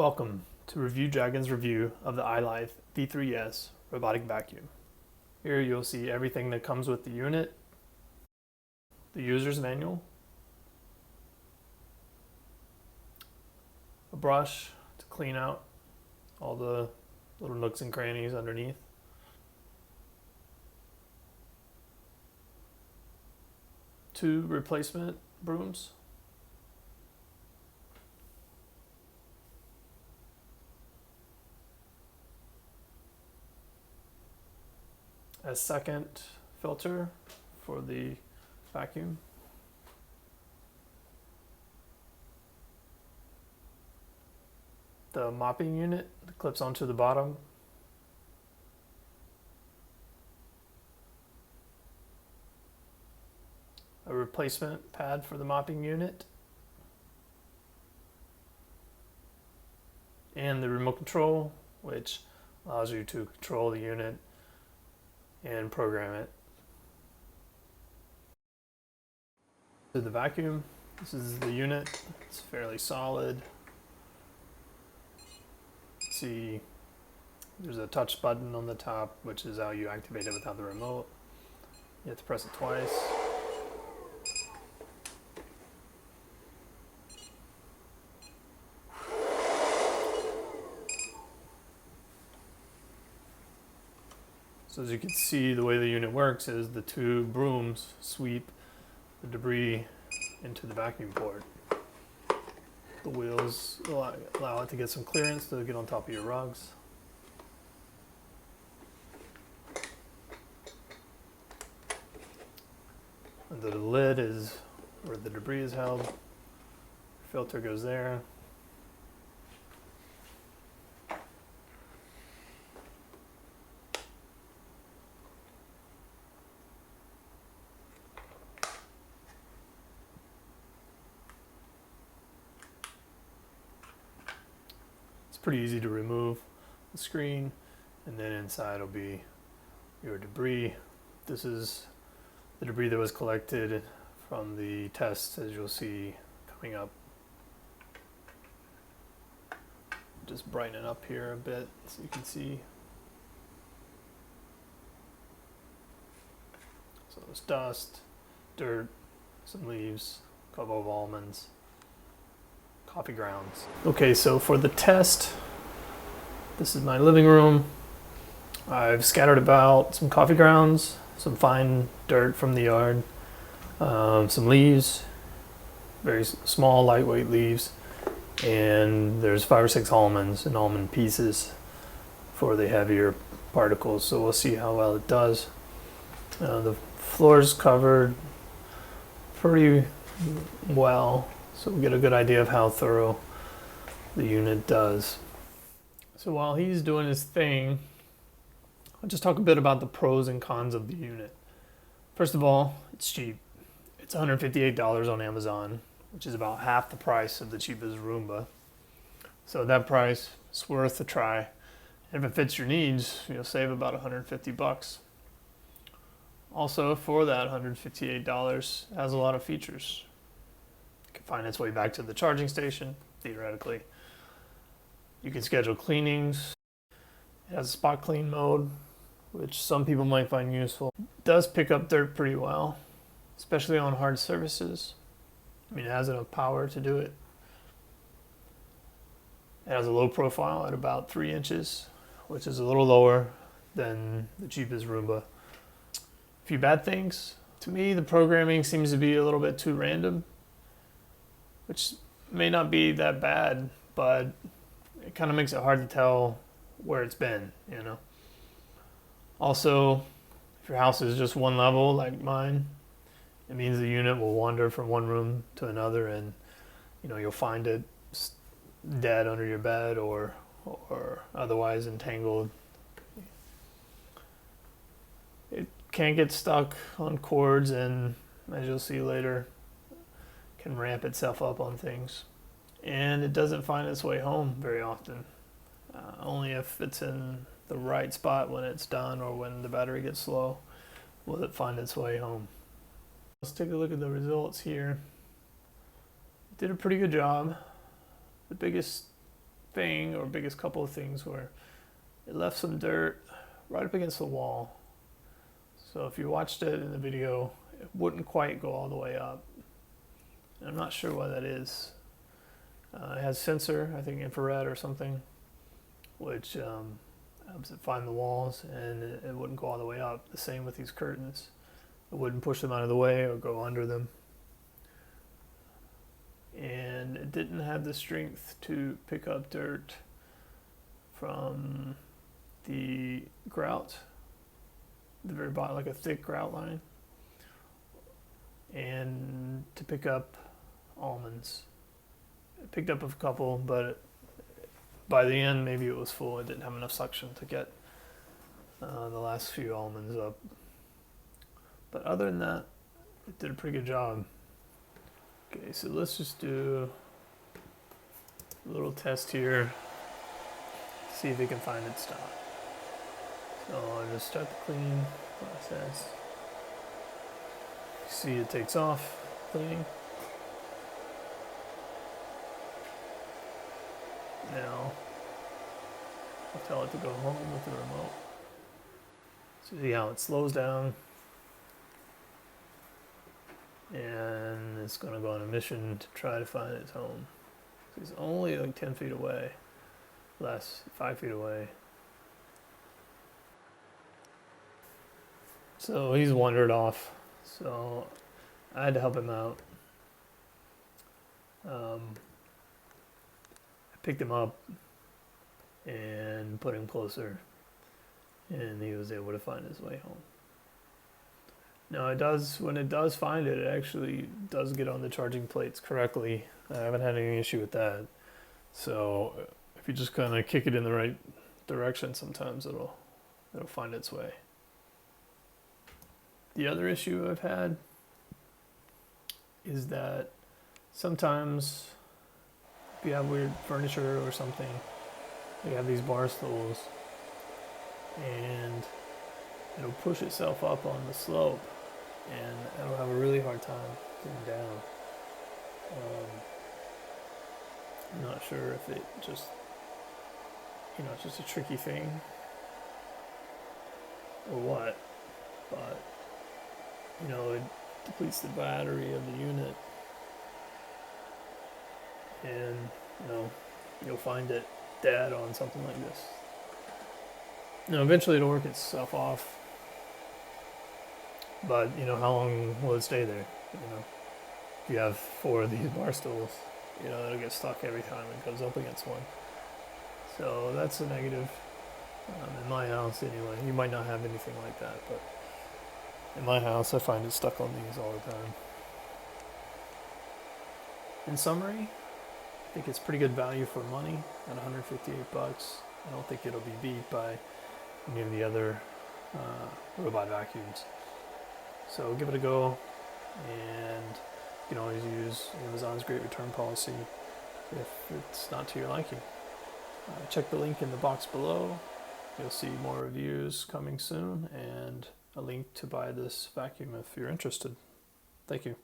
Welcome to Review Dragon's review of the Ilife V3s robotic vacuum. Here you'll see everything that comes with the unit, the user's manual, a brush to clean out all the little nooks and crannies underneath, two replacement brooms, a second filter for the vacuum, the mopping unit that clips onto the bottom, a replacement pad for the mopping unit, and the remote control, which allows you to control the unit and program it. To the vacuum, this is the unit. It's fairly solid. See, there's a touch button on the top, which is how you activate it without the remote. You have to press it twice. So as you can see, the way the unit works is the two brooms sweep the debris into the vacuum port. The wheels allow it to get some clearance to get on top of your rugs. And the lid is where the debris is held. Filter goes there. Pretty easy to remove the screen, and then inside will be your debris. This is the debris that was collected from the test, as you'll see coming up. Just brighten it up here a bit so you can see. So there's dust, dirt, some leaves, a couple of almonds, coffee grounds. Okay, so for the test, this is my living room. I've scattered about some coffee grounds, some fine dirt from the yard, some leaves, very small, lightweight leaves, and there's 5 or 6 almonds and almond pieces for the heavier particles. So we'll see how well it does. The floor's covered pretty well, so we get a good idea of how thorough the unit does. So while he's doing his thing, I'll just talk a bit about the pros and cons of the unit. First of all, it's cheap. It's $158 on Amazon, which is about half the price of the cheapest Roomba. So at that price, it's worth a try. And if it fits your needs, you'll save about 150 bucks. Also, for that $158, it has a lot of features. It can find its way back to the charging station, theoretically. You can schedule cleanings. It has a spot clean mode, which some people might find useful. It does pick up dirt pretty well, especially on hard surfaces. I mean, it has enough power to do it. It has a low profile at about 3 inches, which is a little lower than the cheapest Roomba. A few bad things. To me, the programming seems to be a little bit too random, which may not be that bad, but it kind of makes it hard to tell where it's been, you know. Also, if your house is just one level like mine, it means the unit will wander from one room to another, and you'll find it dead under your bed or otherwise entangled. It can get stuck on cords, and as you'll see later, can ramp itself up on things. And it doesn't find its way home very often. Only if it's in the right spot when it's done or when the battery gets low will it find its way home. Let's take a look at the results here. It did a pretty good job. The biggest thing, or biggest couple of things, where it left some dirt right up against the wall. So if you watched it in the video, it wouldn't quite go all the way up. And I'm not sure why that is. It has sensor, I think infrared or something, which helps it find the walls, and it wouldn't go all the way up. The same with these curtains. It wouldn't push them out of the way or go under them. And it didn't have the strength to pick up dirt from the grout, the very bottom, like a thick grout line, and to pick up almonds. It picked up a couple, but by the end, maybe it was full. It didn't have enough suction to get the last few almonds up. But other than that, it did a pretty good job. Okay, so let's just do a little test here, see if it can find its stop. So I'll just start the cleaning process. See, it takes off cleaning. Now I'll tell it to go home with the remote. So see how it slows down, and it's going to go on a mission to try to find its home. So it's only like 10 feet away, less, 5 feet away. So he's wandered off, so I had to help him out. I picked him up and put him closer, and he was able to find his way home. Now it does, when it does find it, it actually does get on the charging plates correctly. I haven't had any issue with that. So if you just kind of kick it in the right direction, sometimes it'll find its way. The other issue I've had is that sometimes if you have weird furniture or something, you have these bar stools, and it'll push itself up on the slope, and it'll have a really hard time getting down. I'm not sure if it just, it's just a tricky thing or what, but it depletes the battery of the unit, and you'll find it dead on something like this. Now eventually it'll work itself off, but how long will it stay there? If you have 4 of these bar stools, it'll get stuck every time it goes up against one. So that's a negative. In my house anyway. You might not have anything like that, but in my house I find it stuck on these all the time. In summary, I think it's pretty good value for money at $158. I don't think it'll be beat by any of the other robot vacuums. So give it a go, and you can always use Amazon's great return policy if it's not to your liking. Check the link in the box below. You'll see more reviews coming soon, and a link to buy this vacuum if you're interested. Thank you.